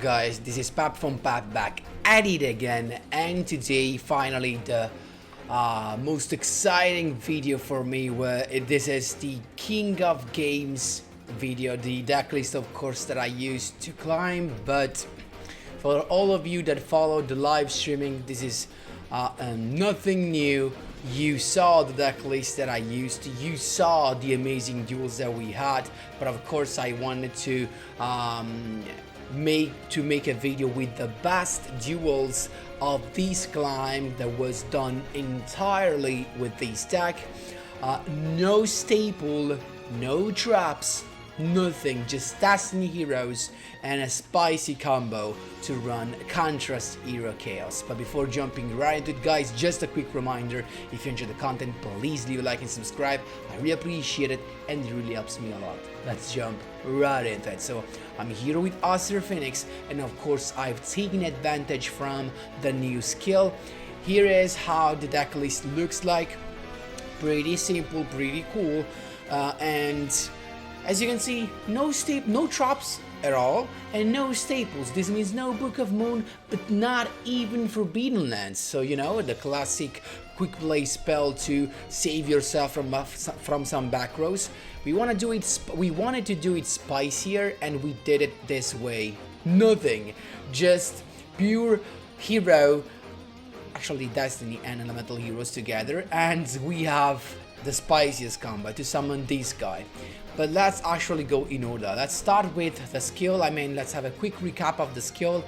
guys, this is Pap from Pap back at it again, and today finally the most exciting video for me, where this is the King of Games video, the deck list of course that I used to climb. But for all of you that followed the live streaming, this is nothing new. You saw the deck list that I used, you saw the amazing duels that we had, but of course I wanted to make a video with the best duels of this climb that was done entirely with this deck. No staple, no traps, nothing, just Destiny heroes and a spicy combo to run Contrast Era Chaos. But before jumping right into it, guys, just a quick reminder: if you enjoy the content, please leave a like and subscribe. I really appreciate it and it really helps me a lot. Let's jump right into it. So I'm here with Aster Phoenix, and of course I've taken advantage from the new skill. Here is how the deck list looks like. Pretty simple, pretty cool, and as you can see, no traps at all, and no staples. This means no Book of Moon, but not even Forbidden Lands. So, you know, the classic quick play spell to save yourself from some back rows. We wanted to do it spicier, and we did it this way. Nothing, just pure hero, actually Destiny and Elemental heroes together, and we have the spiciest combo to summon this guy. But let's actually go in order. Let's start with the skill. Let's have a quick recap of the skill.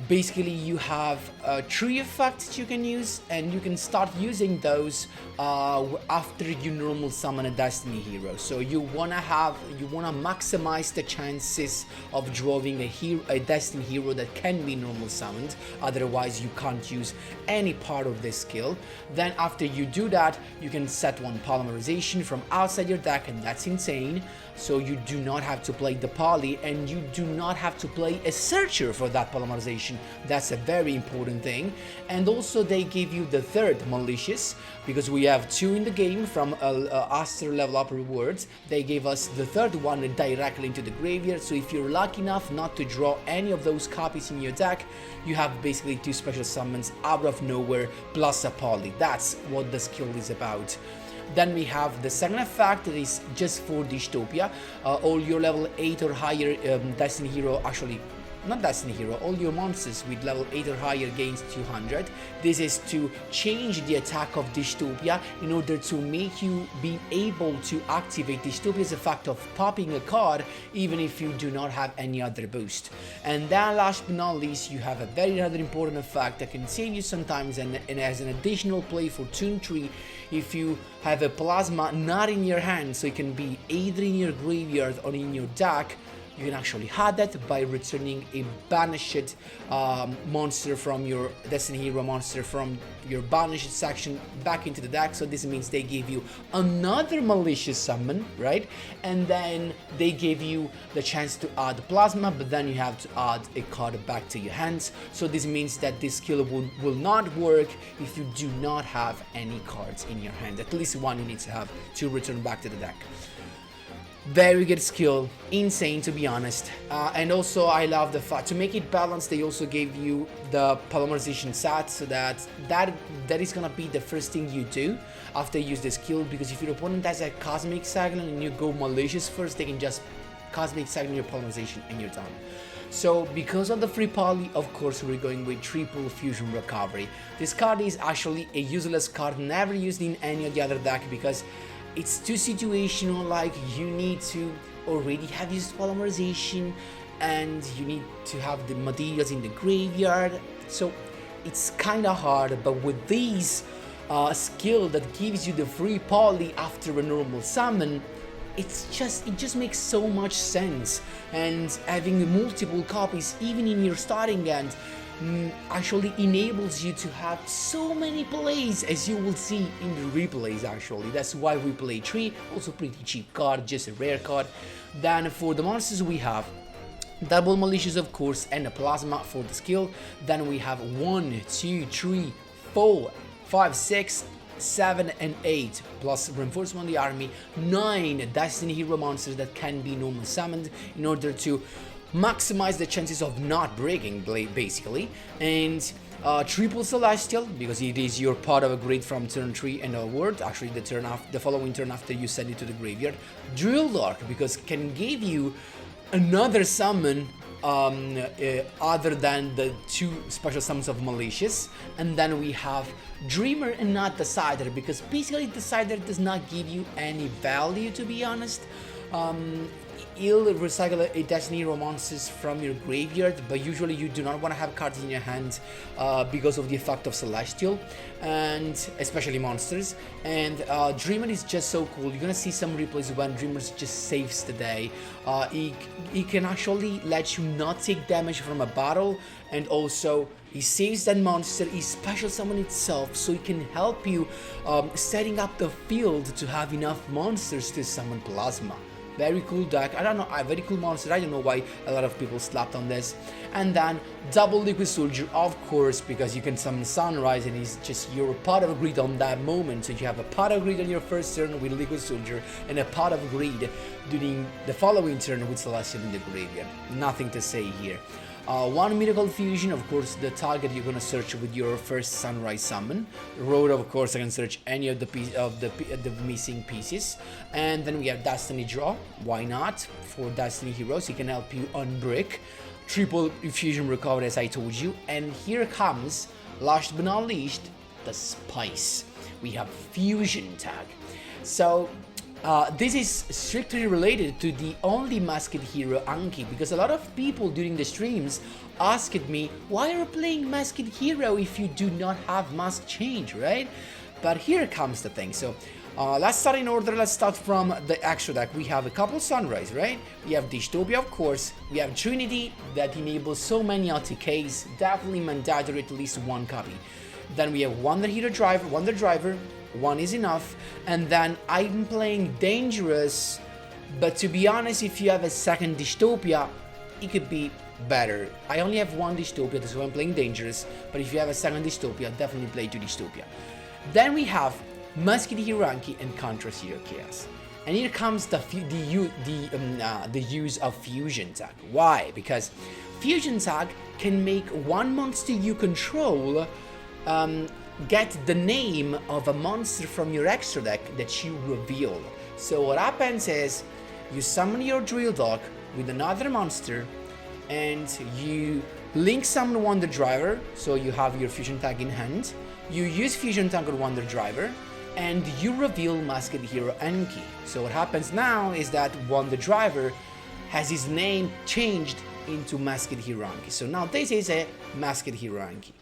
Basically, you have 3 effects you can use, and you can start using those after you normal summon a Destiny hero. So you wanna maximize the chances of drawing a Destiny hero that can be normal summoned. Otherwise, you can't use any part of this skill. Then after you do that, you can set one polymerization from outside your deck, and that's insane. So you do not have to play the poly, and you do not have to play a searcher for that polymerization. That's a very important thing. And also they give you the third malicious, because we have 2 in the game from Aster level up rewards. They gave us the third one directly into the graveyard. So if you're lucky enough not to draw any of those copies in your deck, you have basically 2 special summons out of nowhere plus a poly. That's what the skill is about. Then we have the second effect that is just for Dystopia. All your level 8 or higher Destiny hero, actually not Destiny hero, all your monsters with level 8 or higher gains 200. This is to change the attack of Dystopia in order to make you be able to activate Dystopia's effect of popping a card even if you do not have any other boost. And then last but not least, you have another important effect that can save you sometimes, and as an additional play for turn 3, if you have a plasma not in your hand, so it can be either in your graveyard or in your deck. You can actually add that by returning a banished monster from your Destiny hero monster from your banished section back into the deck. So this means they give you another malicious summon, right? And then they give you the chance to add plasma, but then you have to add a card back to your hands. So this means that this skill will not work if you do not have any cards in your hand. At least one you need to have to return back to the deck. Very good skill, insane to be honest. And also I love the fact, to make it balanced, they also gave you the polymerization set, so that is gonna be the first thing you do after you use the skill. Because if your opponent has a Cosmic Cyclone and you go malicious first, they can just Cosmic Cyclone your polymerization and you're done. So because of the free poly, of course we're going with triple fusion recovery. This card is actually a useless card, never used in any of the other deck, because it's too situational. Like, you need to already have used polymerization, and you need to have the materials in the graveyard, so it's kinda hard. But with these skill that gives you the free poly after a normal summon, it just makes so much sense. And having multiple copies even in your starting hand actually enables you to have so many plays, as you will see in the replays. Actually, that's why we play 3. Also pretty cheap card, just a rare card. Then for the monsters we have double malicious of course, and a plasma for the skill. Then we have 1, 2, 3, 4, 5, 6, 7 and 8 plus reinforcement on the army, 9 Destiny hero monsters that can be normal summoned in order to maximize the chances of not breaking, basically. And triple Celestial, because it is your part of a grade from turn 3 and onward, actually the following turn after you send it to the graveyard. Duel Dark, because can give you another summon other than the 2 special summons of Malicious. And then we have Dreamer and not Decider, because basically Decider does not give you any value, to be honest. You'll recycle a Destiny Hero monsters from your graveyard, but usually you do not want to have cards in your hand because of the effect of Celestial, and especially monsters. And Dreamer is just so cool. You're gonna see some replays when Dreamer just saves the day. He can actually let you not take damage from a battle, and also he saves that monster, he special summon itself, so it can help you setting up the field to have enough monsters to summon Plasma. Very cool deck. I don't know, a very cool monster. I don't know why a lot of people slapped on this. And then double Liquid Soldier, of course, because you can summon Sunrise and it's just your pot of greed on that moment. So you have a pot of greed on your first turn with Liquid Soldier and a pot of greed during the following turn with Celestial in the graveyard. Nothing to say here. One Miracle Fusion, of course, the target you're gonna search with your first Sunrise summon. Road, of course, I can search any of the missing pieces. And then we have Destiny Draw. Why not? For Destiny Heroes, he can help you unbrick. Triple Fusion Recovery, as I told you. And here comes, last but not least, the Spice. We have Fusion Tag. So this is strictly related to the only masked hero Anki, because a lot of people during the streams asked me, why are you playing masked hero if you do not have mask change, right? But here comes the thing. So let's start in order. Let's start from the extra deck. We have a couple Sunrise, right? We have Dystopia, of course. We have Trinity that enables so many OTKs, definitely mandatory at least 1 copy. Then we have Wonder Driver, 1 is enough. And then I'm playing Dangerous, but to be honest, if you have a second Dystopia, it could be better. I only have 1 Dystopia, that's why I'm playing Dangerous, but if you have a second Dystopia, definitely play 2 Dystopia. Then we have Masked Hero Anki and Contrast Hero Chaos. And here comes the use of Fusion Tag. Why? Because Fusion Tag can make 1 monster you control get the name of a monster from your extra deck that you reveal. So what happens is you summon your Drill Dog with another monster and you link summon Wonder Driver, so you have your Fusion Tag in hand. You use Fusion Tag on Wonder Driver and you reveal Masked Hero Anki. So what happens now is that Wonder Driver has his name changed into Masked Hero Anki. So now this is a Masked Hero Anki.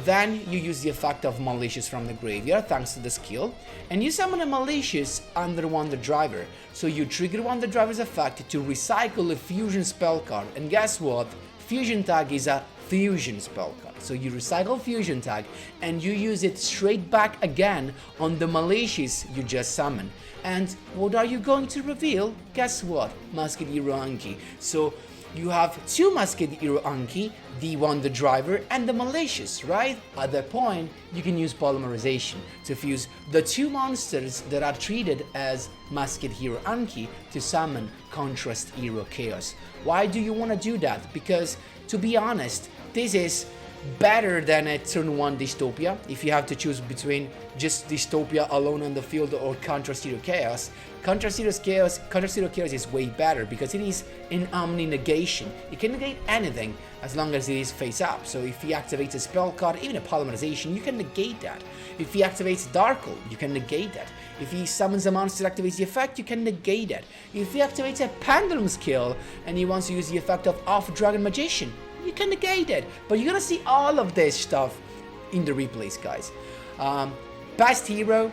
Then you use the effect of Malicious from the graveyard thanks to the skill, and you summon a Malicious under Wonder Driver. So you trigger Wonder Driver's effect to recycle a Fusion spell card, and guess what? Fusion Tag is a Fusion spell card. So you recycle Fusion Tag and you use it straight back again on the Malicious you just summoned. And what are you going to reveal? Guess what? Masked Hero Anki. So you have 2 Masked Hero Anki, the Wonder Driver and the Malicious, right? At that point, you can use Polymerization to fuse the 2 monsters that are treated as Masked Hero Anki to summon Contrast Hero Chaos. Why do you want to do that? Because, to be honest, this is better than a turn 1 Dystopia. If you have to choose between just Dystopia alone on the field or Contrast Hero Chaos, Contrast Hero Chaos is way better because it is an OMNI negation. It can negate anything as long as it is face up. So if he activates a spell card, even a Polymerization, you can negate that. If he activates Darkle, you can negate that. If he summons a monster that activates the effect, you can negate that. If he activates a Pendulum skill and he wants to use the effect of Off Dragon Magician, you can negate it. But you're gonna see all of this stuff in the replays, guys. Best hero,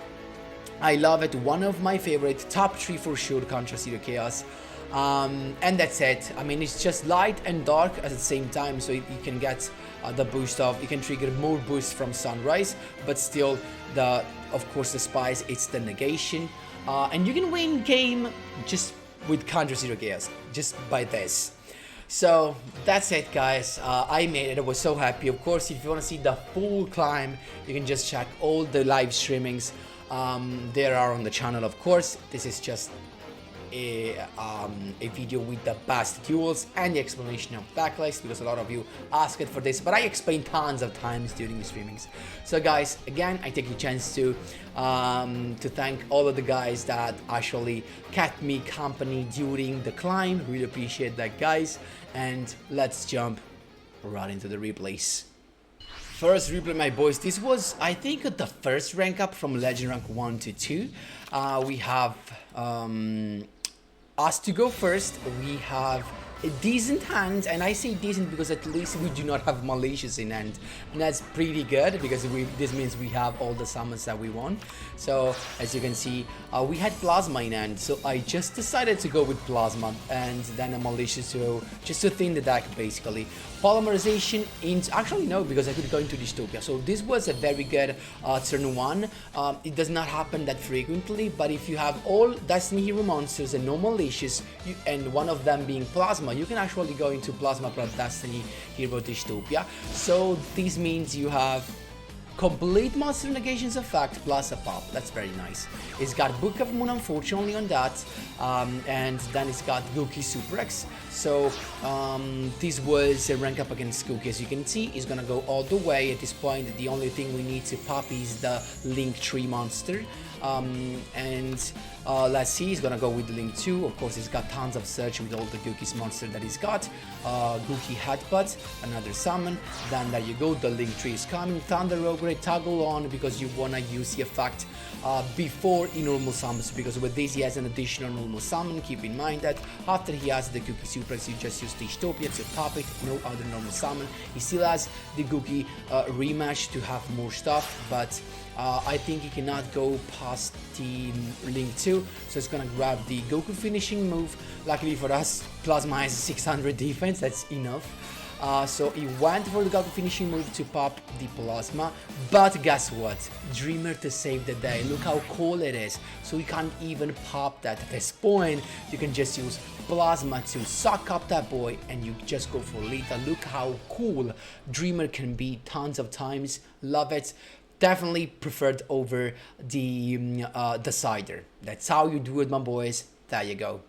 I love it. One of my favorite, top 3 for sure, Contrast Hero Chaos. And that's it. I mean, it's just light and dark at the same time, so you can get the boost of, you can trigger more boosts from Sunrise, but still, of course, the Spice, it's the negation. And you can win game just with Contrast Hero Chaos, just by this. So that's it, guys. I made it. I was so happy. Of course, if you want to see the full climb, you can just check all the live streamings. There are on the channel, of course. This is just a video with the best duels and the explanation of Decklist, because a lot of you asked for this, but I explained tons of times during the streamings. So guys, again, I take the chance to thank all of the guys that actually kept me company during the climb. Really appreciate that, guys. And let's jump right into the replays. First replay, my boys, this was, I think, the first rank up from Legend Rank 1 to 2. We have us to go first. We have a decent hand, and I say decent because at least we do not have malicious in hand, and that's pretty good because this means we have all the summons that we want. So as you can see, we had plasma in hand, so I just decided to go with plasma and then a malicious, so just to thin the deck basically. Polymerization into, actually no, because I could go into dystopia, so this was a very good turn 1. It does not happen that frequently, but if you have all Destiny Hero monsters and no malicious, and one of them being plasma, you can actually go into plasma plus Destiny Hero dystopia. So this means you have complete monster negations effect plus a pop. That's very nice. It's got Book of Moon, unfortunately, on that, and then it's got Gouki Super X. So this was a rank up against Gouki. As you can see, he's gonna go all the way. At this point, the only thing we need to pop is the Link 3 monster. Let's see, he's gonna go with the Link 2. Of course, he's got tons of search with all the Gouki's monster that he's got. Gouki Headbutt, another summon. Then there you go, the Link 3 is coming. Thunder Ogre, toggle on because you wanna use the effect before he normal summons, because with this he has an additional normal summon. Keep in mind that after he has the Gouki Suplex, you just use Dystopia to pop it, no other normal summon. He still has the Gouki rematch to have more stuff, but I think he cannot go past the Link 2, so it's gonna grab the Goku finishing move. Luckily for us, Plasma has 600 defense, that's enough. So he went for the Goku finishing move to pop the Plasma, but guess what? Dreamer to save the day. Look how cool it is. So you can't even pop that. At this point, you can just use Plasma to suck up that boy and you just go for lethal. Look how cool Dreamer can be tons of times. Love it. Definitely preferred over the Decider. That's how you do it, my boys. There you go.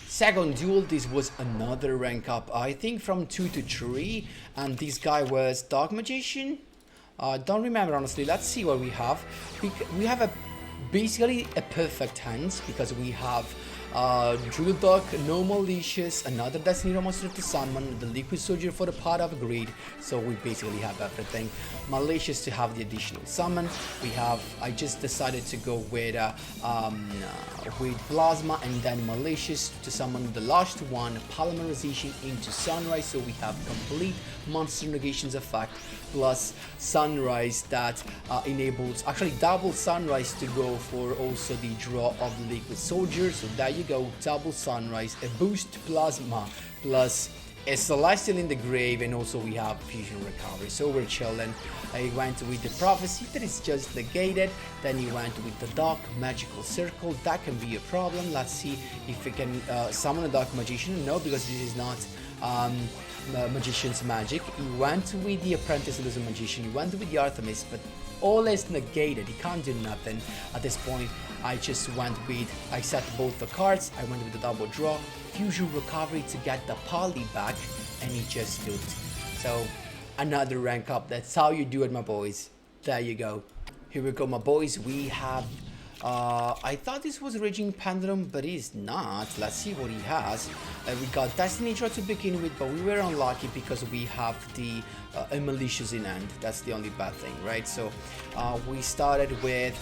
Second duel, this was another rank up, I think from 2 to 3, and this guy was Dark Magician. Don't remember honestly. Let's see what we have. We have basically a perfect hand because we have Drill Dog, no malicious, another Destiny Hero monster to summon, the Liquid Soldier for the part of greed, so we basically have everything. Malicious to have the additional summon. We have, I just decided to go with Plasma and then Malicious to summon the last one, Polymerization into Sunrise, so we have complete monster negations effect plus Sunrise that enables, actually double Sunrise to go for also the draw of the Liquid Soldier, so there you go, double Sunrise, a boost Plasma plus a Celestial in the Grave, and also we have Fusion Recovery, so we're chilling. I went with the Prophecy that is just negated, then you went with the Dark Magical Circle, that can be a problem. Let's see if we can summon a Dark Magician. No, because this is not Magician's magic. You went with the Apprentice Illusion Magician, you went with the Artemis, but all is negated, he can't do nothing. At this point, I just went with, I set both the cards, I went with the double draw, Fusion Recovery to get the Poly back, and he just looped. So, another rank up, that's how you do it, my boys. There you go. Here we go, my boys, we have, I thought this was Raging Pendulum, but he's not. Let's see what he has. We got Destiny Draw to begin with, but we were unlucky because we have the Malicious in hand. That's the only bad thing, right? So we started with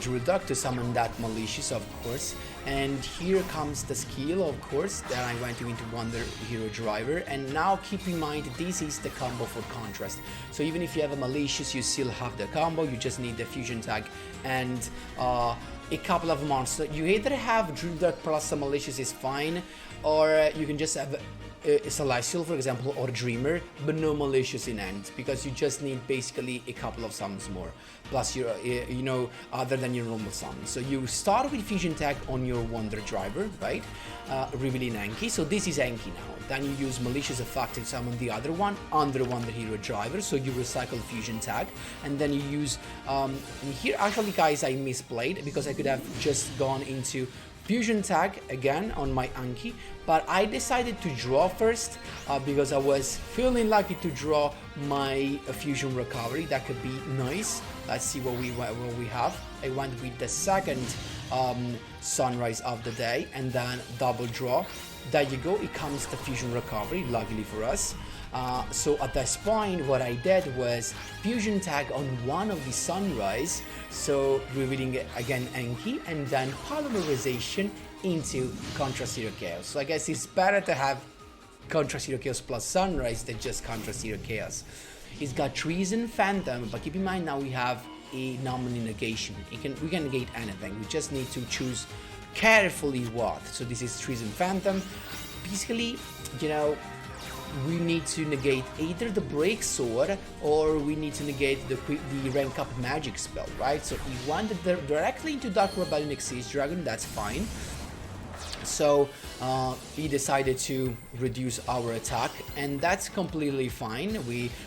Drill Dog to summon that Malicious, of course. And here comes the skill, of course. Then I went into Wonder Hero Driver. And now keep in mind, this is the combo for Contrast. So even if you have a Malicious, you still have the combo. You just need the Fusion Tag and a couple of monsters. You either have Drill Dog plus a Malicious is fine, or you can just have a Celestial, for example, or Dreamer, but no Malicious in hand, because you just need basically a couple of summons more, plus your, you know, other than your normal summons. So you start with Fusion Tag on your Wonder Driver, right? Revealing Enki, so this is Enki now. Then you use Malicious effect to summon the other one under Wonder Hero Driver, so you recycle Fusion Tag, and then you use, here actually guys I misplayed, because I could have just gone into Fusion tag again on my Anki, but I decided to draw first because I was feeling lucky to draw my fusion recovery. That could be nice. Let's see what we have. I went with the second sunrise of the day and then double draw. There you go, it comes the fusion recovery, luckily for us. So at this point, what I did was fusion tag on one of the sunrise, so revealing again Enki, and then polymerization into Contra Zero Chaos. So I guess it's better to have Contra Zero Chaos plus sunrise than just Contra Zero Chaos. It's got Treason Phantom, but keep in mind now we have a nominal negation. We can negate anything. We just need to choose carefully what. So this is Treason Phantom. Basically, you know, we need to negate either the break sword or we need to negate the rank up magic spell, right? So we wanted directly into Dark Rebellion Exceeds Dragon, that's fine. So he decided to reduce our attack, and that's completely fine.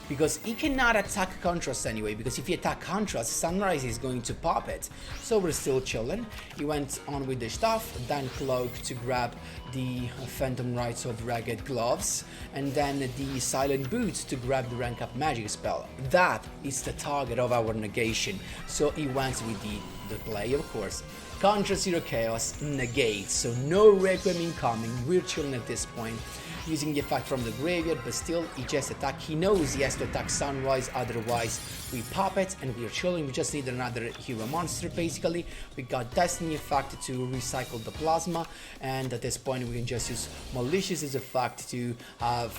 Because he cannot attack Contrast anyway, because if he attack Contrast, Sunrise is going to pop it. So we're still chilling. He went on with the stuff, then Cloak to grab the Phantom Rights of Ragged Gloves, and then the Silent Boots to grab the rank up magic spell. That is the target of our negation. So he went with the play, of course. Contra Zero Chaos negate, so no Requiem incoming. We're chilling at this point, using the effect from the graveyard, but still he just attack. He knows he has to attack Sunrise, otherwise we pop it and we're chilling. We just need another hero monster basically. We got Destiny effect to recycle the plasma, and at this point we can just use Malicious as effect to have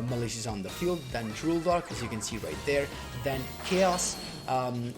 Malicious on the field, then Drill Dark as you can see right there, then Chaos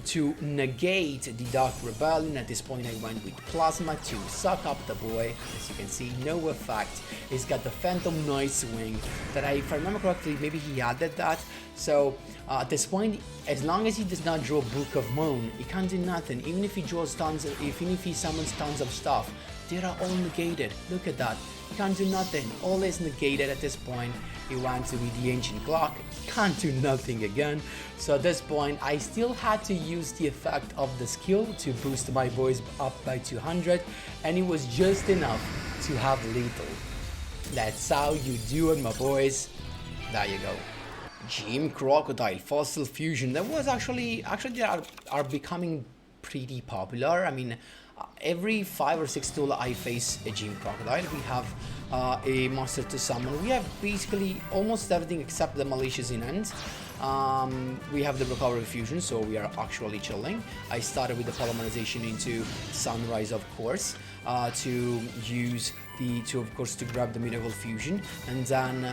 to negate the Dark Rebellion. At this point I went with Plasma to suck up the boy. As you can see, no effect. He's got the Phantom Night Wing that if I remember correctly, maybe he added that. So at this point, as long as he does not draw Book of Moon, he can't do nothing. Even if he draws tons of, even if he summons tons of stuff, they are all negated. Look at that. He can't do nothing. All is negated at this point. He wants to be the Ancient Clock. Can't do nothing again. So at this point, I still had to use the effect of the skill to boost my boys up by 200, and it was just enough to have lethal. That's how you do it, my boys. There you go. Gym Crocodile Fossil Fusion. That was actually they are becoming pretty popular. I mean, every 5 or 6 tool I face a Gym Crocodile. We have a monster to summon. We have basically almost everything except the Malicious in end. We have the Recovery Fusion, so we are actually chilling. I started with the Polymerization into Sunrise, of course, to use to grab the Miracle Fusion, and then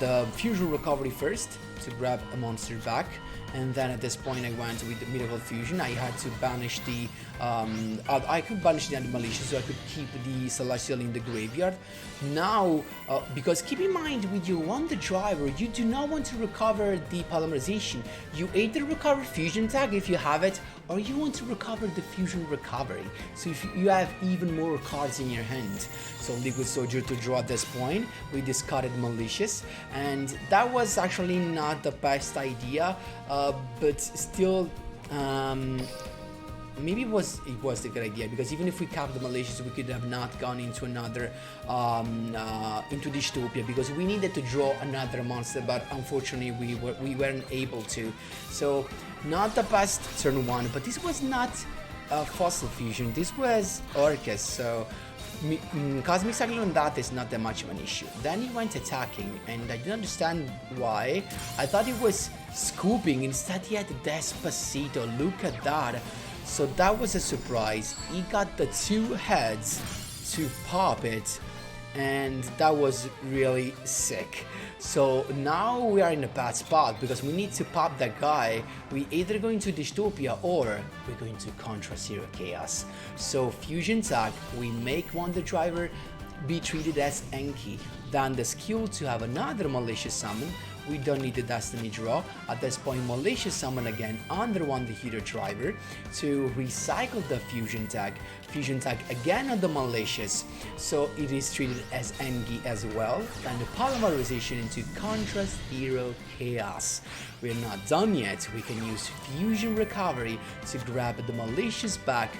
the Fusion Recovery first to grab a monster back. And then at this point I went with the Miracle Fusion. I had to banish the I could banish the Malicious, so I could keep the Celestial in the graveyard. Now, because keep in mind, when you want the driver, you do not want to recover the Polymerization. You either recover Fusion Tag if you have it, or you want to recover the Fusion Recovery. So if you have even more cards in your hand. So Liquid Soldier to draw at this point. We discarded Malicious, and that was actually not the best idea, but still, maybe it was a good idea, because even if we capped the Malicious, we could have not gone into another into Dystopia, because we needed to draw another monster, but unfortunately we weren't able to. So not the best turn one, but this was not Fossil Fusion, this was Orcust, so Cosmic Cyclone on that is not that much of an issue. Then he went attacking, and I didn't understand why. I thought he was scooping, instead he had Despacito. Look at that. So that was a surprise. He got the 2 heads to pop it, and that was really sick. So now we are in a bad spot, because we need to pop that guy. We either going to Dystopia or we're going to Contra Zero Chaos. So Fusion Tag, we make Wonder Driver be treated as Enki, then the skill to have another Malicious Summon. We don't need the Destiny draw. At this point, Malicious Summon again under Wonder Hero Driver to recycle the Fusion Tag. Fusion Tag again on the Malicious, so it is treated as Enki as well. And the Polymerization into Contra Zero Chaos. We're not done yet. We can use Fusion Recovery to grab the Malicious back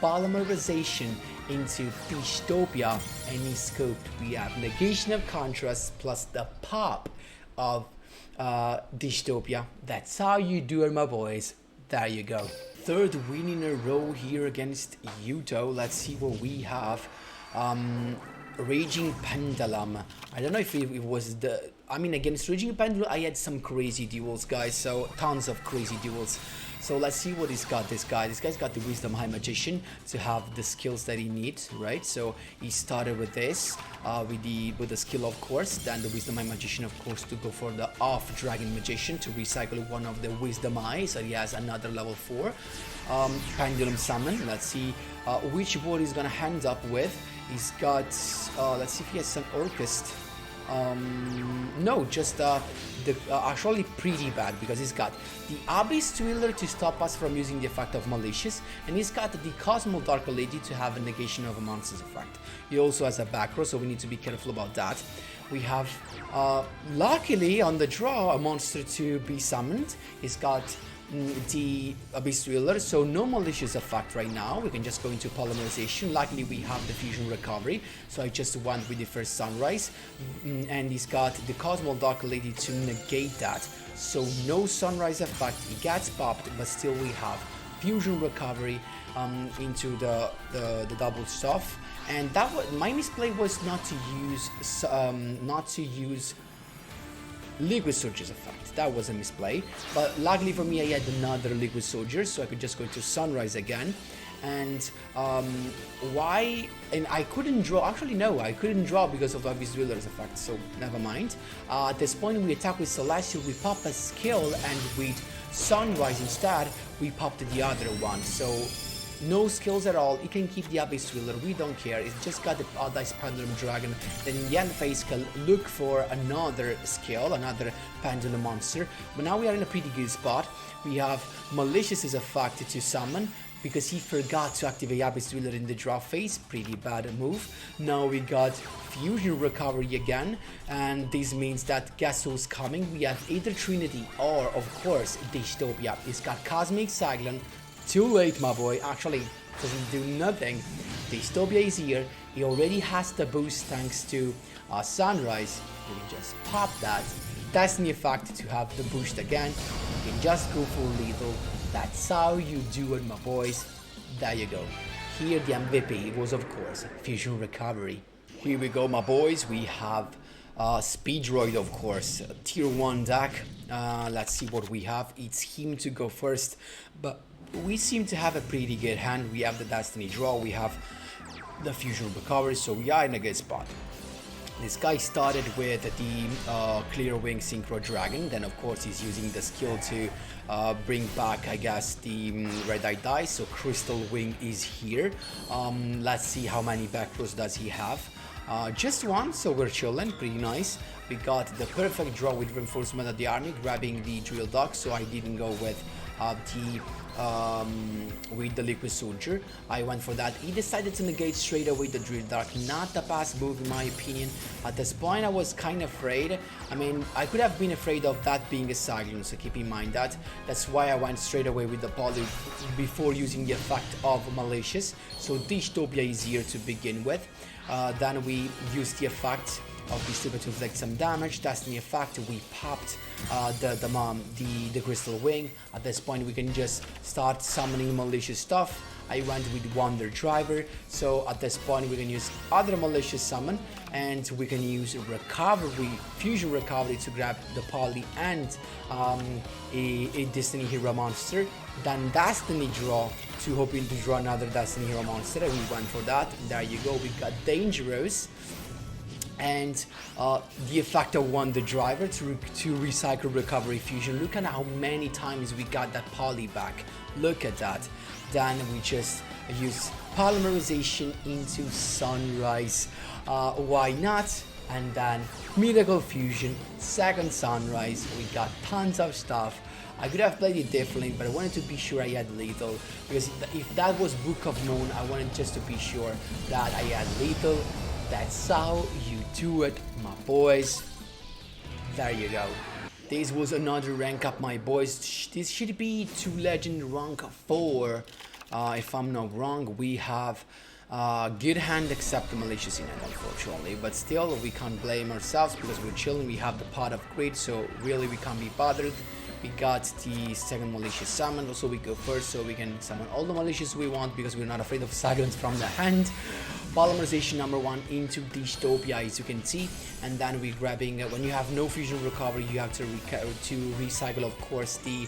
polymerization into dystopia, any scope. We have negation of contrast plus the pop of dystopia. That's how you do it, my boys. There you go. Third win in a row here against yugioh. Let's see what we have. Raging Pendulum. I don't know if it was the... I mean, against Raging Pendulum, I had some crazy duels, guys. So, tons of crazy duels. So, let's see what he's got, this guy. This guy's got the Wisdom High Magician to have the skills that he needs, right? So, he started with this, with the skill, of course. Then the Wisdom High Magician, of course, to go for the Off Dragon Magician to recycle one of the Wisdom Eyes. So, he has another level 4. Pendulum Summon. Let's see which board he's gonna hand up with. He's got, let's see if he has some Orcust. No, just actually pretty bad, because he's got the Abyss Twiller to stop us from using the effect of Malicious, and he's got the Cosmo Dark Lady to have a negation of a monster's effect. He also has a back row, so we need to be careful about that. We have, luckily on the draw, a monster to be summoned. He's got the Abyss Twiller, so no malicious effect right now. We can just go into polymerization. Luckily we have the fusion recovery, so I just went with the first sunrise, and he's got the Cosmo Dark Lady to negate that, so no sunrise effect. He gets popped, but still we have fusion recovery into the double stuff. And that was my misplay, was not to use Liquid Soldier's effect. That was a misplay, but luckily for me I had another Liquid Soldier, so I could just go into Sunrise again. And why? And I couldn't draw. Actually, no, I couldn't draw because of the Abyss Dweller's effect, so never mind. At this point we attack with Celestial, we pop a skill, and with Sunrise instead we popped the other one, so no skills at all. He can keep the Abyss Dweller, we don't care. It's just got the Dice Pendulum Dragon. Then in the end phase can look for another skill, another Pendulum monster. But now we are in a pretty good spot. We have Malicious' effect to summon, because he forgot to activate Abyss Dweller in the draw phase. Pretty bad move. Now we got Fusion Recovery again, and this means that guess who's coming? We have either Trinity or, of course, Dystopia. He's got Cosmic Cyclone. Too late, my boy. Actually, doesn't do nothing. Dystopia is here. He already has the boost thanks to Sunrise. We can just pop that. Destiny effect to have the boost again. You can just go for lethal. That's how you do it, my boys. There you go. Here the MVP was, of course, Fusion Recovery. Here we go, my boys. We have Speedroid, of course, tier 1 deck. Let's see what we have. It's him to go first, but we seem to have a pretty good hand. We have the Destiny draw, we have the Fusion Recovery, so we are in a good spot. This guy started with the Clear Wing Synchro Dragon, then of course he's using the skill to bring back, I guess, the Red Eye Dice, so Crystal Wing is here. Let's see how many back rows does he have. Just one, so we're chilling, pretty nice. We got the perfect draw with Reinforcement of the Army, grabbing the Drill Dog, so I didn't go with the Liquid Soldier. I went for that. He decided to negate straight away the Drill Dog. Not the best move in my opinion. At this point I was kind of afraid. I mean, I could have been afraid of that being a Cyclone, so keep in mind that. That's why I went straight away with the Poly before using the effect of Malicious. So Dystopia is here to begin with. Then we used the effect of Dystopia to inflict some damage. Destiny effect, we popped the Crystal Wing. At this point we can just start summoning malicious stuff. I went with Wonder Driver, so at this point we can use other malicious summon, and we can use recovery, Fusion Recovery to grab the Poly and a Destiny Hero monster. Then Destiny draw to hoping to draw another Destiny Hero monster, and we went for that. There you go, we got Dangerous. And the effect of Wonder Driver to recycle Recovery Fusion. Look at how many times we got that Poly back. Look at that. Then we just use Polymerization into Sunrise. Why not? And then Miracle Fusion, second Sunrise. We got tons of stuff. I could have played it differently, but I wanted to be sure I had lethal, because if that was Book of Moon, I wanted just to be sure that I had lethal. That's how you do it, my boys. There you go. This was another rank up, my boys. This should be to legend rank 4. if I'm not wrong, we have good hand except the malicious in hand, unfortunately, but still we can't blame ourselves because we're chilling. We have the pot of greed, so really we can't be bothered. We got the second malicious summon, also we go first so we can summon all the malicious we want because we're not afraid of silence from the hand. Polymerization number 1 into Dystopia, as you can see, and then we're grabbing, when you have no fusion recovery, you have to recycle, of course, the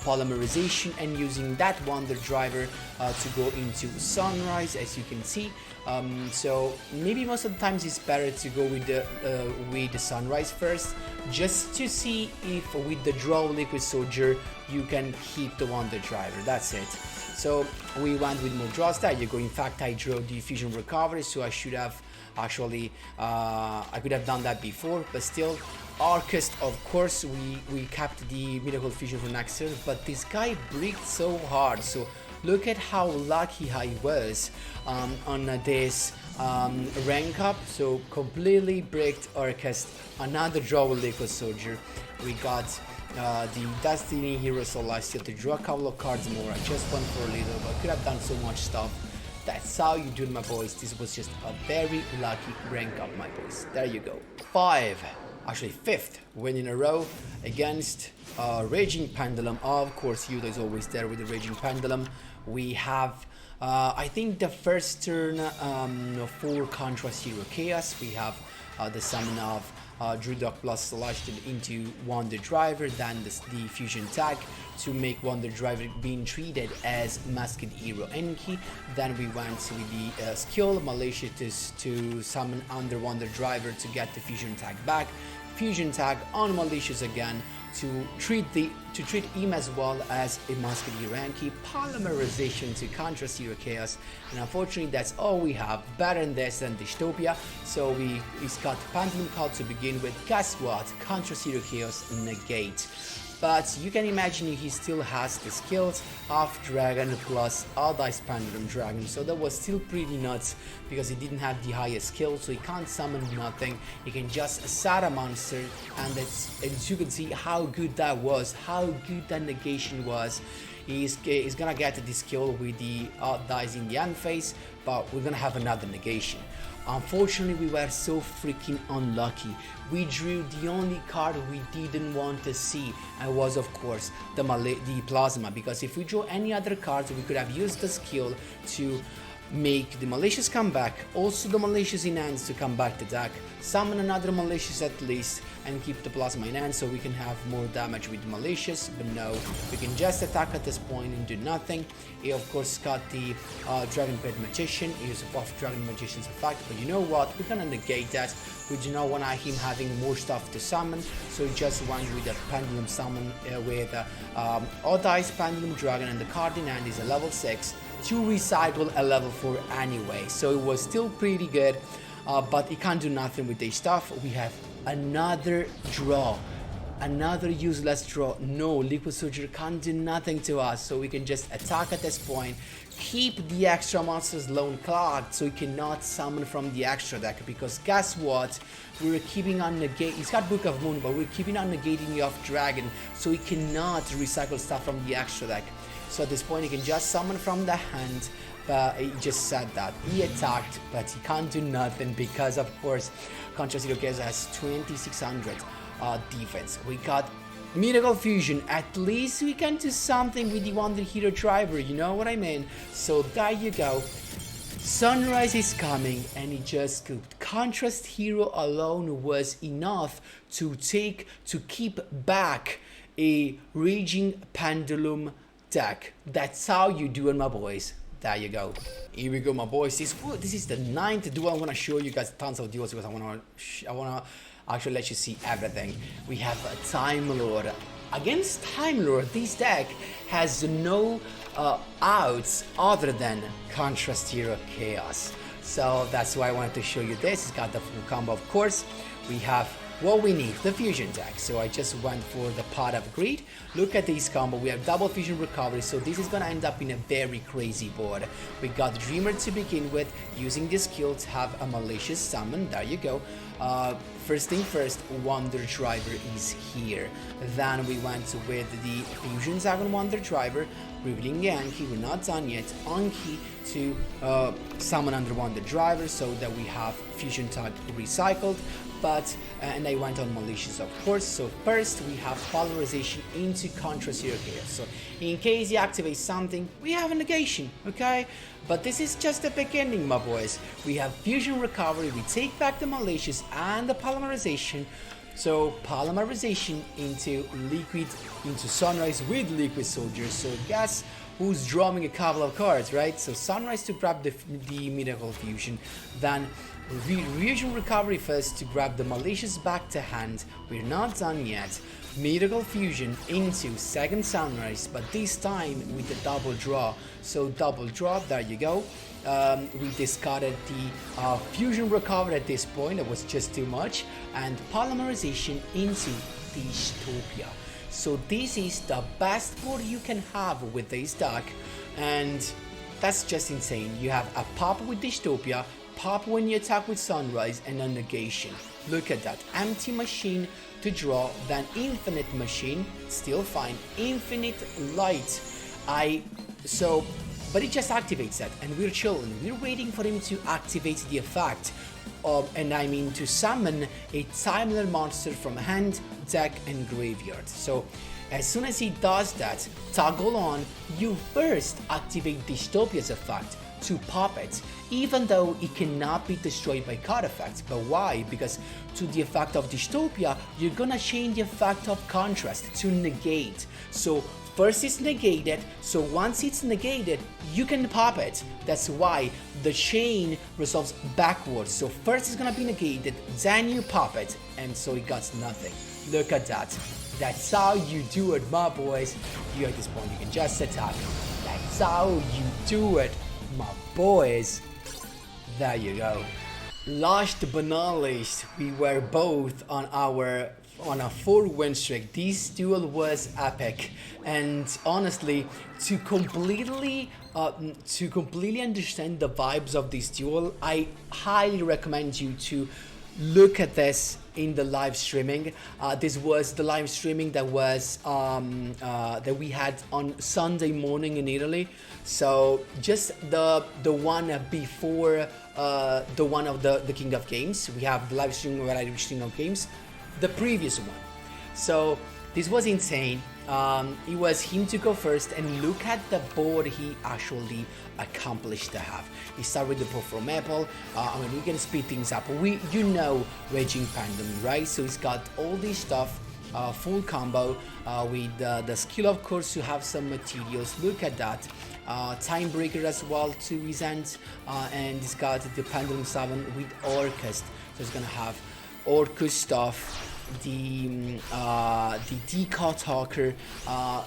polymerization, and using that Wonder Driver to go into Sunrise, as you can see. So maybe most of the times it's better to go with the Sunrise first, just to see if with the draw Liquid Soldier you can keep the Wonder Driver. That's it. So we went with more draws. There you go. In fact, I drew the fusion recovery, so I should have actually I could have done that before, but still. Orcust, of course, we kept the Miracle Fusion for next turn, but this guy bricked so hard, so look at how lucky I was on this rank up. So completely bricked Orcust, another draw with Liquid Soldier. We got the Destiny Hero Celestial to draw a couple of cards more. I just went for a little, but I could have done so much stuff. That's how you do it, my boys. This was just a very lucky rank up, my boys. There you go. 5th win in a row against Raging Pendulum. Of course, Yugioh is always there with the Raging Pendulum. We have, I think, the first turn for Contrast Hero Chaos. We have the summon of Druidog plus Celestial into Wonder Driver, then the fusion tag to make Wonder Driver being treated as Masked Hero Enki. Then we went with the skill Malicious to summon under Wonder Driver to get the fusion tag back. Fusion tag on Malicious again to treat him as well as a Masked Hero Enki. Polymerization to Contrast Hero Chaos, and unfortunately that's all we have. Better than this than Dystopia, so we got Pendulum card to begin with. Guess what? Contrast Hero Chaos negate. But you can imagine he still has the skills of Dragon plus All-Dice Pendulum Dragon, so that was still pretty nuts because he didn't have the highest skill, so he can't summon nothing. He can just set a monster, and as you can see how good that was, how good that negation was. He's gonna get the skill with the dice in the end phase, but we're gonna have another negation. Unfortunately, we were so freaking unlucky. We drew the only card we didn't want to see, and was of course the Plasma, because if we drew any other cards we could have used the skill to make the Malicious come back, also the Malicious in hands to come back to deck, summon another Malicious at least, and keep the Plasma in hand so we can have more damage with the Malicious. But no, we can just attack at this point and do nothing. He of course got the Dragon Pet Magician, he is buff Dragon Magician's effect, but you know what, we're gonna negate that. We do not want him having more stuff to summon, so we just went with the Pendulum summon with All-Dice Pendulum Dragon, and the card in hand is a level 6 to recycle a level 4 anyway, so it was still pretty good, but he can't do nothing with this stuff. We have another draw, another useless draw. No, Liquid Soldier can't do nothing to us, so we can just attack at this point, keep the extra monsters lone clogged so he cannot summon from the extra deck, because guess what, we're keeping on negating. He's got Book of Moon, but we're keeping on negating the off dragon, so he cannot recycle stuff from the extra deck. So at this point he can just summon from the hand, but he just said that he attacked, but he can't do nothing because of course Contrast Hero Chaos has 2600 defense. We got Miracle Fusion, at least we can do something with the Wonder Hero Driver, you know what I mean? So there you go. Sunrise is coming, and he just scooped. Contrast Hero alone was enough to keep back a Raging Pendulum deck. That's how you do it, my boys. There you go. Here we go, my boys. This is the 9th duel. I want to show you guys tons of duels because I want to actually let you see everything. We have a Timelord. Against Timelord, this deck has no outs other than Contrast Hero Chaos. So that's why I wanted to show you this. It's got the full combo, of course. We have what we need, the fusion tag. So I just went for the pot of greed. Look at this combo, we have double fusion recovery, so this is gonna end up in a very crazy board. We got Dreamer to begin with, using this skill to have a malicious summon, there you go. First thing first, Wonder Driver is here. Then we went with the fusion tag on Wonder Driver, revealing Anki, we're not done yet, Anki to summon under Wonder Driver so that we have fusion tag recycled. But and I went on malicious, of course. So first we have polarization into Contra Zero Chaos. So in case he activates something, we have a negation, okay? But this is just the beginning, my boys. We have fusion recovery, we take back the malicious and the polymerization. So polymerization into liquid, into Sunrise with liquid soldiers. So guess who's drawing a couple of cards, right? So Sunrise to grab the miracle fusion, then fusion recovery first to grab the malicious back to hand. We're not done yet. Miracle fusion into second Sunrise, but this time with the double draw. So double draw, there you go. We discarded the fusion recovery at this point, that was just too much, and polymerization into Dystopia. So this is the best board you can have with this deck, and that's just insane. You have a pop with Dystopia, pop when you attack with Sunrise, and a negation. Look at that, empty machine to draw, then infinite machine, still fine, infinite light. But it just activates that, and we're chilling. We're waiting for him to activate the effect and I mean to summon a Timelord monster from hand, deck, and graveyard. So as soon as he does that, toggle on, you first activate Dystopia's effect to pop it, even though it cannot be destroyed by card effects. But why? Because to the effect of Dystopia, you're gonna change the effect of Contrast to negate. So first it's negated, so once it's negated, you can pop it. That's why the chain resolves backwards. So first it's gonna be negated, then you pop it, and so it got nothing. Look at that. That's how you do it, my boys. You at this point, you can just attack. That's how you do it, my boys. There you go. Last but not least, we were both on a 4-win streak. This duel was epic, and honestly, to completely understand the vibes of this duel, I highly recommend you to look at this in the live streaming. This was the live streaming that was that we had on Sunday morning in Italy. So just the one before the one of the King of Games. We have the live stream where I do King of Games, the previous one. So this was insane. It was him to go first, and look at the board he actually accomplished to have. He started with the pull from Apple. I mean, we can speed things up. You know Raging Pendulum, right? So he's got all this stuff, full combo with the skill, of course, to have some materials. Look at that. Time Breaker as well to his end, and he's got the Pendulum 7 with Orcust. So he's gonna have Orcust stuff, the Decot Hawker,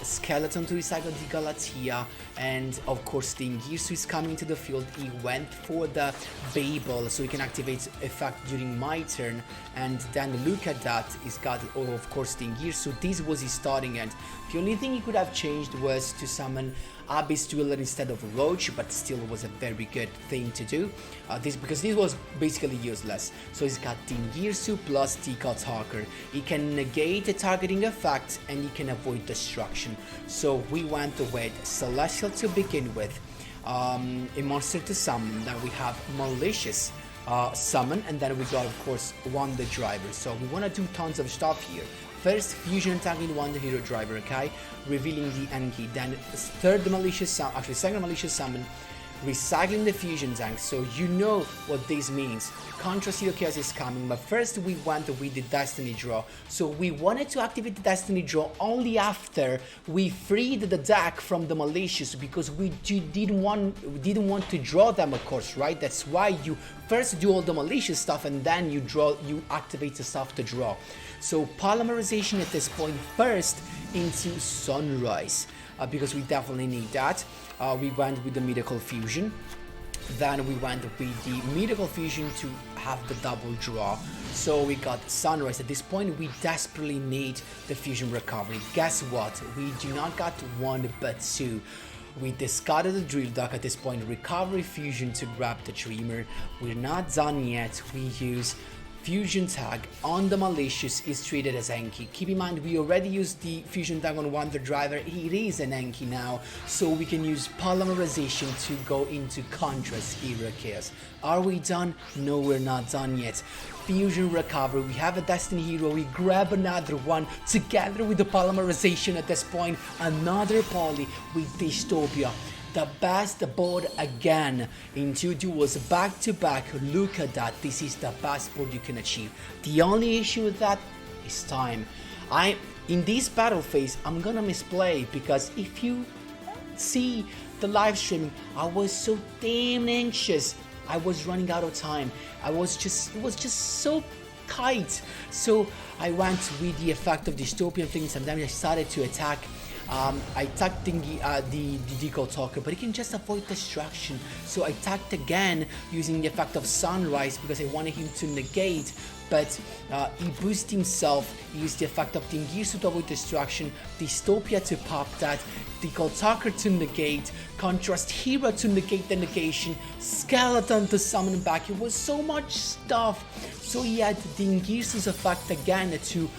Skeleton to recycle the Galatea, and of course the Ingirsu is coming to the field. He went for the Babel, so he can activate effect during my turn, and then look at that, he's got of course the Ingirsu. This was his starting end. The only thing he could have changed was to summon Abyss Dweller instead of Roach, but still was a very good thing to do. Because this was basically useless. So he's got Dingirsu plus Decot Hawker. He can negate the targeting effect, and he can avoid destruction. So we went with Celestial to begin with, a monster to summon. Then we have Malicious summon, and then we got of course Wonder Driver. So we want to do tons of stuff here. First, fusion attacking Wonder Hero Driver, okay? Revealing the Enki. Then second malicious summon, recycling the fusion tank. So you know what this means. Contra Zero Chaos is coming, but first we went with the Destiny Draw. So we wanted to activate the Destiny Draw only after we freed the deck from the malicious, because we didn't want to draw them, of course, right? That's why you first do all the malicious stuff and then you activate the stuff to draw. So polymerization at this point first into Sunrise, because we definitely need that. We went with the Miracle Fusion. Then we went with the Miracle Fusion to have the double draw. So we got Sunrise. At this point, we desperately need the fusion recovery. Guess what? We do not got one but two. We discarded the drill dock at this point, recovery fusion to grab the dreamer. We're not done yet. We use fusion tag on the malicious, is treated as Enki. Keep in mind, we already used the fusion tag on Wonder Driver. It is an Enki now, so we can use polymerization to go into Contrast Hero Chaos. Are we done? No, we're not done yet. Fusion recovery, we have a Destiny hero, we grab another one together with the polymerization. At this point, another poly with Dystopia. The best board again in 2 duels back to back. Look at that, this is the best board you can achieve. The only issue with that is time. In this battle phase, I'm gonna misplay, because if you see the live streaming, I was so damn anxious. I was running out of time. It was just so tight. So I went with the effect of dystopian things, and then I started to attack. I attacked the Deco Talker, but he can just avoid destruction. So I attacked again using the effect of Sunrise because I wanted him to negate, but he boosted himself. He used the effect of Dingirsu to avoid destruction, Dystopia to pop that, Deco Talker to negate, Contrast Hero to negate the negation, Skeleton to summon back. It was so much stuff. So he had Dingirsu's effect again to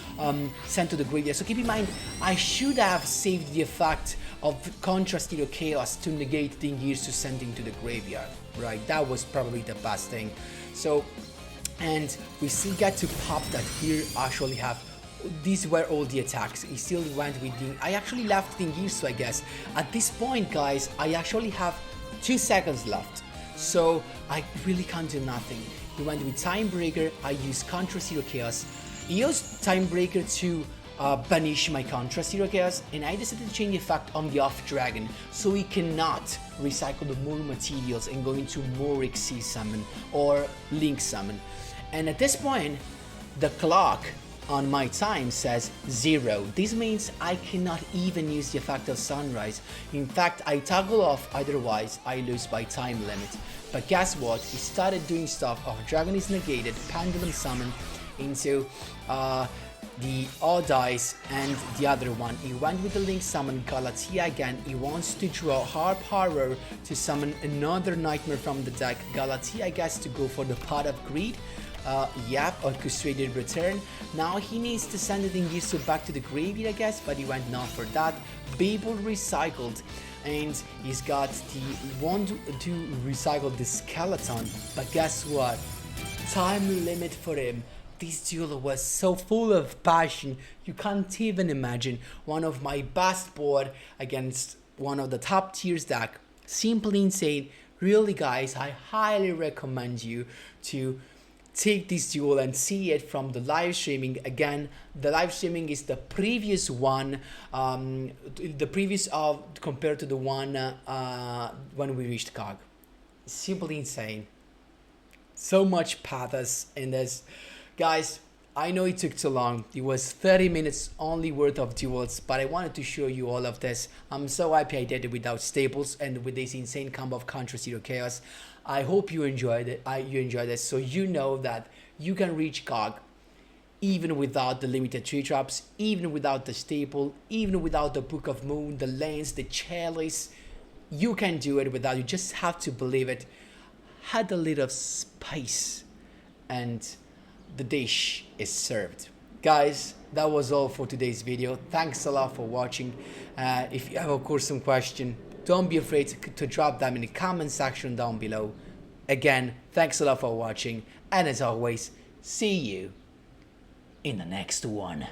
send to the graveyard. So keep in mind, I should have saved the effect of Contrast Hero Chaos to negate Dingirsu sending to the graveyard, right? That was probably the best thing. So, and we still get to pop that here. Actually have, these were all the attacks. He still went with I actually left Dingirsu, I guess. At this point, guys, I actually have 2 seconds left. So I really can't do nothing. He went with Timebreaker. I used Contrast Hero Chaos. He used Timebreaker to banish my Contrast Hero Chaos, and I decided to change the effect on the Off Dragon, so he cannot recycle the more materials and go into more Xyz summon or Link summon. And at this point, the clock on my time says 0. This means I cannot even use the effect of Sunrise. In fact, I toggle off, otherwise I lose by time limit. But guess what? He started doing stuff. Oh, Dragon is negated, Pendulum summon into the Odd Eyes and the other one. He went with the Link summon Galatea again. He wants to draw Harp Horror to summon another Nightmare from the deck. Galatea, I guess, to go for the Pot of Greed. Yep, Orchestrated Return. Now he needs to send the Dingirsu back to the graveyard, I guess, but he went not for that. Babel recycled, and he's got the one to recycle the Skeleton, but guess what? Time limit for him. This duel was so full of passion, you can't even imagine. One of my best board against one of the top tiers deck. Simply insane. Really, guys, I highly recommend you to take this duel and see it from the live streaming. Again, the live streaming is the previous one, the previous of compared to the one when we reached COG. Simply insane. So much pathos in this. Guys, I know it took too long. It was 30 minutes only worth of duels, but I wanted to show you all of this. I'm so happy I did it without staples and with this insane combo of Contrast Hero Chaos. I hope you enjoyed it. You enjoyed this, so you know that you can reach COG even without the limited tree traps, even without the staple, even without the Book of Moon, the lens, the chalice. You can do it without. You just have to believe it. Add a little spice, and the dish is served. Guys, that was all for today's video. Thanks a lot for watching. If you have, of course, some question, don't be afraid to drop them in the comment section down below. Again, thanks a lot for watching, and as always, see you in the next one.